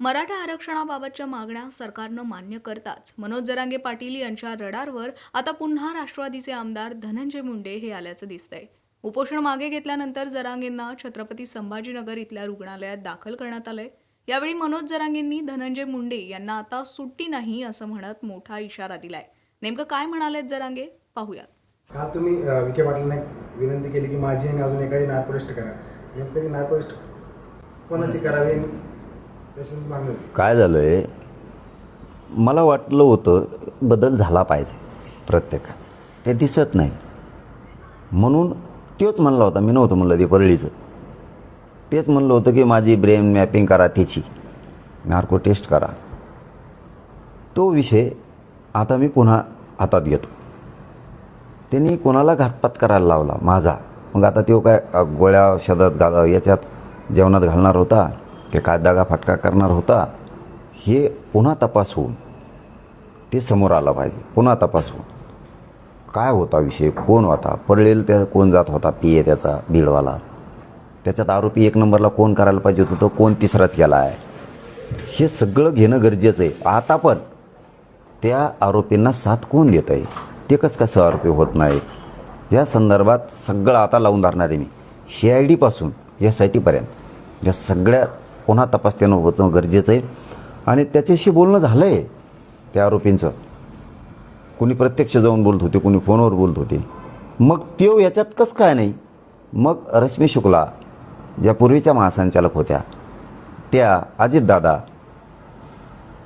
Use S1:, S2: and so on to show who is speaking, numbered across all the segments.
S1: मराठा आरक्षणाबाबतच्या मागण्या सरकारनं मान्य करताच मनोज जरांगे पाटील यांच्या रडारवर आता पुन्हा राष्ट्रवादीचे आमदार धनंजय मुंडे हे आल्याचं दिसतंय। उपोषण मागे घेतल्यानंतर जरांगेंना छत्रपती संभाजीनगर इथल्या रुग्णालयात दाखल करण्यात आलंय। यावेळी मनोज जरांगेंनी धनंजय मुंडे यांना आता सुट्टी नाही असं म्हणत मोठा इशारा दिलाय। नेमकं काय म्हणालेत जरांगे पाहूयात।
S2: का तुम्ही विखे पाटलांना विनंती केली की माझी आणि अजून एकाही नारपोस्ट करा, नेमकं नारपोस्ट कोणाची करावी?
S3: काय झालंय, मला वाटलं होतं बदल झाला पाहिजे प्रत्येकात, ते दिसत नाही म्हणून तोच म्हणला होता। मी नव्हतं म्हणलं ते परळीचं, तेच म्हणलं होतं की माझी ब्रेन मॅपिंग करा, त्याची नार्को टेस्ट करा। तो विषय आता मी पुन्हा हातात घेतो। त्यांनी कोणाला घातपात करायला लावला माझा, मग आता तो काय गोळ्या औषधात याच्यात जेवणात घालणार होता, ते काय दगा फटका करणार होता, हे पुन्हा तपास होऊन ते समोर आलं पाहिजे। पुन्हा तपास होऊन काय होता विषय, कोण होता, पडलेल त्या कोण जात होता, पीए त्याचा बीडवाला, त्याच्यात आरोपी एक नंबरला कोण करायला पाहिजे होतं, कोण तिसराच केला आहे, हे सगळं घेणं गरजेचं आहे। आता पण त्या आरोपींना साथ कोण देत आहे, ते कसं आरोपी होत नाहीत, या संदर्भात सगळं आता लावून धरणार आहे मी। CID पासून SIT पर्यंत या सगळ्या पुन्हा तपास त्यानं होतं गरजेचं आहे। आणि त्याच्याशी बोलणं झालं आहे त्या आरोपींचं, कोणी प्रत्यक्ष जाऊन बोलत होते, कोणी फोनवर बोलत होते, मग ते याच्यात कसं काय नाही। मग रश्मी शुक्ला ज्या पूर्वीच्या महासंचालक होत्या, त्या अजितदादा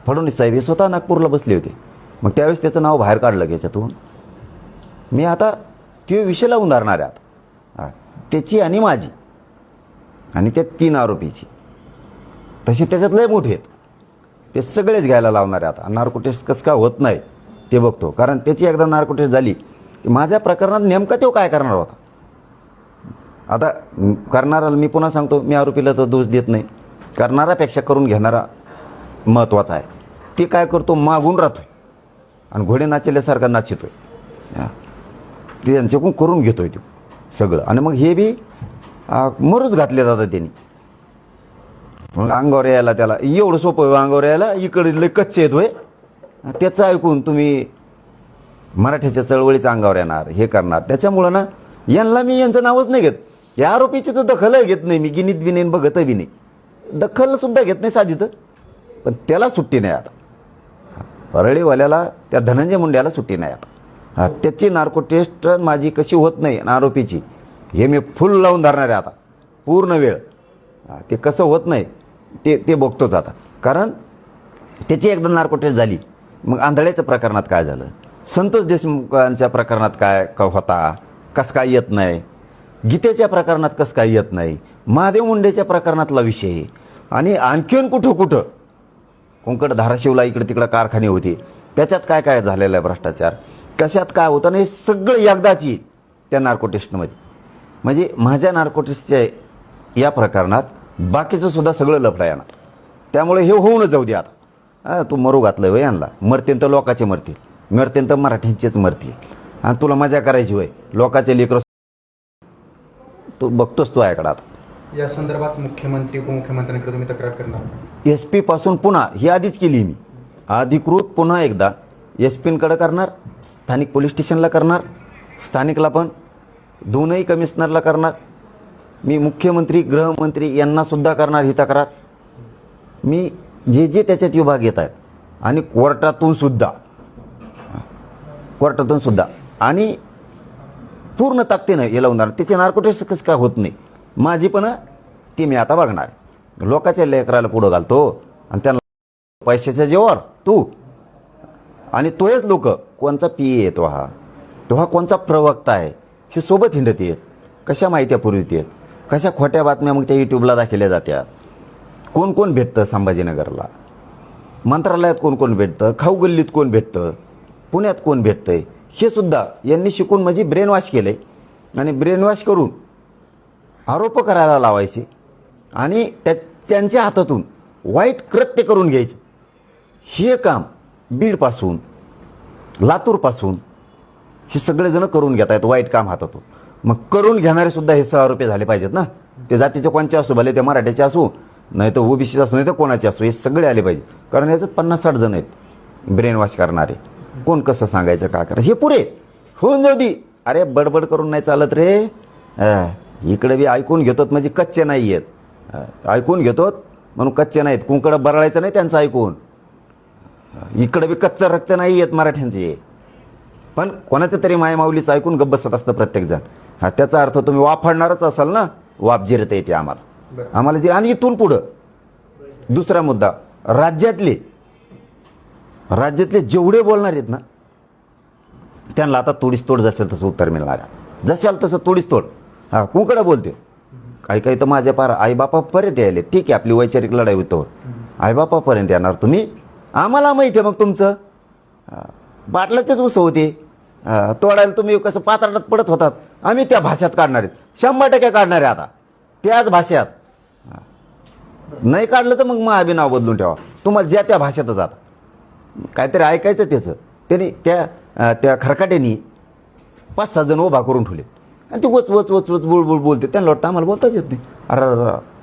S3: फडणवीस साहेब हे स्वतः नागपूरला बसले होते, मग त्यावेळेस त्याचं नाव बाहेर काढलं याच्यातून। मी आता ते विषय लावून धरणार आहे त्याची आणि माझी आणि त्या 3 आरोपीची, तसे त्याच्यात लय मोठे आहेत, ते सगळेच घ्यायला लावणार आहे। आता नार्को टेस्ट कसं काय होत नाही ते बघतो, कारण त्याची एकदा नार्को टेस्ट झाली की माझ्या प्रकरणात नेमका तो काय करणार होता। आता करणारा मी पुन्हा सांगतो, मी आरोपीला तर दोष देत नाही, करणारापेक्षा करून घेणारा महत्त्वाचा आहे। ते काय करतो, मागून राहतोय आणि घोडे नाचल्यासारखा नाचितोय, ते त्यांच्याकडून करून घेतोय तो सगळं। आणि मग हे बी मरूच घातले जातात त्यांनी, मग अंगावर यायला त्याला एवढं सोपं अंगावर यायला, इकडे कच्चे येतोय, त्याचं ऐकून तुम्ही मराठ्याच्या चळवळीचं अंगावर येणार, हे करणार। त्याच्यामुळं ना यांना मी यांचं नावच नाही घेत, या आरोपीची तर दखलही घेत नाही मी, गिनीत बी नाही, बघतही बी नाही, दखलसुद्धा घेत नाही साधित, पण त्याला सुट्टी नाही आता। परळीवाल्याला त्या धनंजय मुंड्याला सुट्टी नाही आता। त्याची नार्को टेस्ट माझी कशी होत नाही आरोपीची, हे मी फुल लावून धरणार आहे आता पूर्ण वेळ। ते कसं होत नाही ते बघतोच आता, कारण त्याची एकदा नार्को टेस्ट झाली। मग आंधळ्याच्या प्रकरणात काय झालं, संतोष देशमुखांच्या प्रकरणात काय होता, कसं काय येत नाही, गीतेच्या प्रकरणात कसं काय येत नाही, महादेव मुंडेच्या प्रकरणातला विषय, आणि आणखीन कुठं कुठं कोंकण धाराशिवला इकडे तिकडं कारखाने होते, त्याच्यात काय काय झालेलं आहे भ्रष्टाचार, कशात काय होतं ना, हे सगळं एकदाची त्या नार्को टेस्टमध्ये। म्हणजे माझ्या नार्को टेस्टच्या या प्रकरणात बाकीचं सुद्धा सगळं लफडा येणार, त्यामुळे हे होऊनच जाऊ दे आता। तू मरू घातलं वय यांना, मरतील तर लोकाचे मरतील, मरतील तर मराठ्यांचेच मरतील, आणि तुला मजा करायची वय, लोकाचे लेकरं तू बघतोस तू ऐकडा आता।
S2: या संदर्भात मुख्यमंत्री उपमुख्यमंत्र्यांकडे तुम्ही तक्रार करणार?
S3: SP पासून पुन्हा ही आधीच केली मी, अधिकृत पुन्हा एकदा SP-कडे करणार, स्थानिक पोलीस स्टेशनला करणार, स्थानिकला पण दोनही कमिशनरला करणार, मी मुख्यमंत्री गृहमंत्री यांना सुद्धा करणार ही तक्रार। मी जे त्याच्यात विभाग येत आहेत, आणि कोर्टातून सुद्धा आणि पूर्ण ताकदीनं हे लावून जाणार। त्याचे नार्को टेस्ट कसं काय होत नाही माझी, पण ती मी आता बघणार। लोकांच्या लेकराला पुढं घालतो आणि त्यांना पैशाच्या जेवावर तू, आणि तोच लोक कोणचा PA येतो, तो हा कोणचा प्रवक्ता आहे, हे सोबत हिंडत येत, कशा माहित्या पुरवित येत, कशा खोट्या बातम्या मग त्या यूट्यूबला दाखवल्या जात्यात, कोण कोण भेटतं संभाजीनगरला, मंत्रालयात कोण कोण भेटतं, खाऊ गल्लीत कोण भेटतं, पुण्यात कोण भेटतंय, हे सुद्धा यांनी शिकून म्हणजे ब्रेन वॉश केले, आणि ब्रेन वॉश करून आरोप करायला लावायचे, आणि त्यांच्या हातातून वाईट कृत्य करून घ्यायचं। हे काम बीडपासून लातूरपासून हे सगळेजण करून घेत आहेत वाईट काम हातातून। मग करून घेणारे सुद्धा हे 6 आरोपी झाले पाहिजेत ना, ते जातीचे कोणचे असू, भले ते मराठ्याचे असू नाही तर ओबीसी असो नाही तर कोणाचे असो, हे सगळे आले पाहिजे. कारण याच्यात 50-60 जण आहेत ब्रेन वॉश करणारे. कोण कसं सांगायचं काय करायचं हे पुरे होऊन जाऊ दे. अरे बडबड करून नाही चालत रे. इकडे बी ऐकून घेतोत म्हणजे कच्चे नाही आहेत. ऐकून घेतोत म्हणून कच्चे नाहीत. कुंकडं बरळायचं नाही त्यांचं ऐकून. इकडे बी कच्चं रक्त नाही आहेत मराठ्यांचे. पण कोणाचं तरी मायमाऊलीचं ऐकून गप्प बसत असतं प्रत्येकजण. त्याचा अर्थ तुम्ही वापरणारच असाल ना. वाप जिरत येते आम्हाला जे. आणि इथून पुढं दुसरा मुद्दा, राज्यातले जेवढे बोलणार आहेत ना त्यांना आता तोडीस तोड जसेल तसं उत्तर मिळणार आहे. जशाल तसं तोडीस तोड. कुंकडं बोलते काही तर माझ्या पार आईबापापर्यंत यायले. ठीक आहे आपली वैचारिक लढाई होतो. आईबापापर्यंत येणार तुम्ही. आम्हाला माहिती आहे मग तुमचं बाटलाचेच उसं होते. तोडायला तुम्ही कसं पात्रात पडत होतात. आम्ही त्या भाषेत काढणार आहेत. 100% काढणार आहे आता त्याच भाषेत. नाही काढलं तर मग आम्ही नाव बदलून ठेवा. तुम्हाला ज्या त्या भाषेतच आता काहीतरी ऐकायचं त्याचं. त्यांनी त्या खरकाट्यानी 5-6 जण उभा करून ठेवले आणि ते वच वच वच वच बुळबुळ बोलते. त्यांना वाटतं आम्हाला बोलताच येत नाही.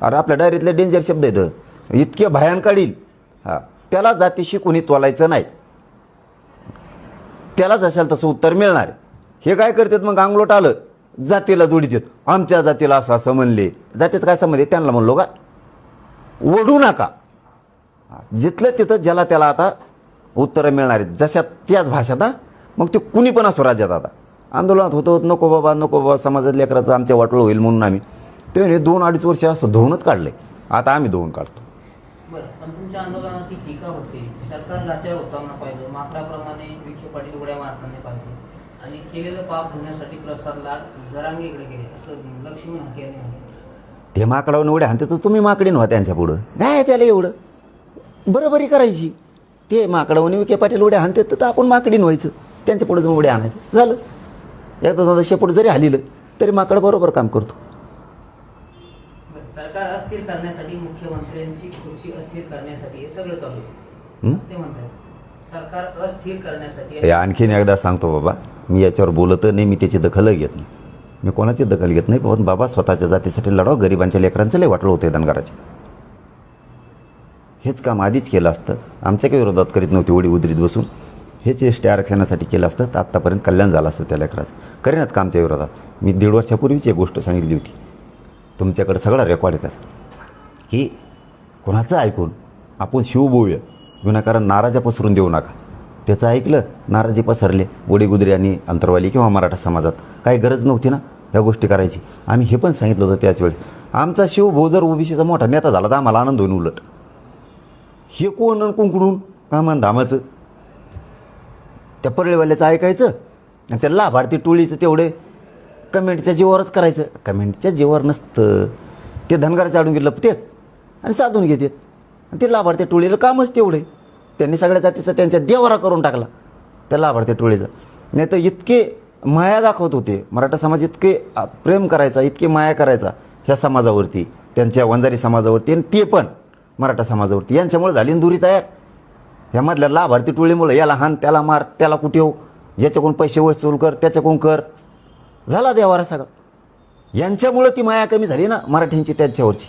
S3: अरे आपल्या डायरीतले डेंजर शब्द आहेत. इतके भयान काढील. त्याला जातीशी कोणी तोलायचं नाही. त्यालाच असेल तसं उत्तर मिळणार. हे काय करतात मग अंगलोट आलं जातीला जोडीत येत. आमच्या जातीला असं असं म्हणले. जातीचं काय संबंध आहे त्यांना म्हणलो का ओढू नका. जिथलं तिथं ज्याला त्याला आता उत्तरं मिळणार आहेत जशा त्याच भाषेत. मग ते कुणी पण असो राज्यात. आता आंदोलनात होतो नको बाबा समाजात लेकराचं आमच्या वाटोळं होईल म्हणून आम्ही ते 2-2.5 वर्ष असं धुवूनच काढलंय. आता आम्ही धुवून काढतो.
S4: बरं, पण तुमच्या आंदोलनात ती टीका होते. सरकार लाचार होताना पाहिजे, माकडाप्रमाणे विखे पाटील उड्या मारताना पाहिजे आणि केलेलं पाप धुण्यासाठी प्रसाद लाड जरांगेकडे गेले असं लक्ष्मी हाके यांनी म्हटलं.
S3: ते माकडावरून उड्या हाणते तर तुम्ही माकडे नव्हा त्यांच्या पुढं. काय त्याला एवढं बरोबरी करायची. ते माकडावरून विखे पाटील उड्या हाणते तर आपण माकडीन व्हायचं. त्यांच्या पुढे जाऊन उड्या आणायचं झालं. एकदा शेपूट जरी हलिलं तरी माकड बरोबर काम करतो.
S4: सरकार अस्थिर करण्यासाठी, मुख्यमंत्र्यांची खुर्ची अस्थिर करण्यासाठी हे सगळं चालू आहे. ते म्हणतात सरकार अस्थिर करण्यासाठी.
S3: हे आणखीन एकदा सांगतो बाबा, मी याच्यावर बोलत नाही. मी त्याची दखल घेत नाही. मी कोणाची दखल घेत नाही. पण बाबा स्वतःच्या जातीसाठी लढाव. गरिबांच्या लेकरांचं लय वाटलं होते धनगराचे. हेच काम आधीच केलं असतं. आमच्या काही विरोधात करीत नव्हती उडी उदरीत बसून. हेच एसटी आरक्षणासाठी केलं असतं तर आत्तापर्यंत कल्याण झालं असतं त्या लेकराचं. करेनात का आमच्या विरोधात. मी 1.5 वर्षापूर्वीची एक गोष्ट सांगितली होती. तुमच्याकडे सगळा रेकॉर्ड आहे त्याचा की कोणाचं ऐकून आपण शिवबोळूया विनाकारण नाराजा पसरून देऊ नका. त्याचं ऐकलं नाराजी पसरले वडीगुद्री आणि अंतरवाली किंवा मराठा समाजात. काही गरज नव्हती ना ह्या गोष्टी करायची. आम्ही हे पण सांगितलं होतं त्याच वेळेस. आमचा शिवभाऊ जर ओबीसीचा मोठा नेता झाला तर आम्हाला आनंद होईल. उलट हे कोण कुंकडून कामान धामाचं त्या परळीवाल्याचं ऐकायचं आणि त्या लाभार्थी टोळीचं तेवढे कमेंटच्या जीवावरच करायचं. कमेंटच्या जीवावर नसतं. ते धनगराच्या आडून गेलं ते आणि साधून घेतात. आणि ते लाभार्थी टोळीला कामच तेवढे. त्यांनी सगळ्या जातीचा त्यांच्या देवारा करून टाकला त्या लाभार्थी टोळीचा. नाही तर इतके माया दाखवत होते. मराठा समाज इतके प्रेम करायचा, इतके माया करायचा ह्या समाजावरती, त्यांच्या वंजारी समाजावरती आणि ते पण मराठा समाजावरती. यांच्यामुळे झाली दुरी तयार. ह्यामधल्या लाभार्थी टोळीमुळे याला हान त्याला मार त्याला कुठे हो, याच्याकडून पैसे वसूल कर त्याच्याकडून कर, झाला देवारा सगळा. यांच्यामुळं ती माया कमी झाली ना मराठ्यांची त्यांच्यावरची.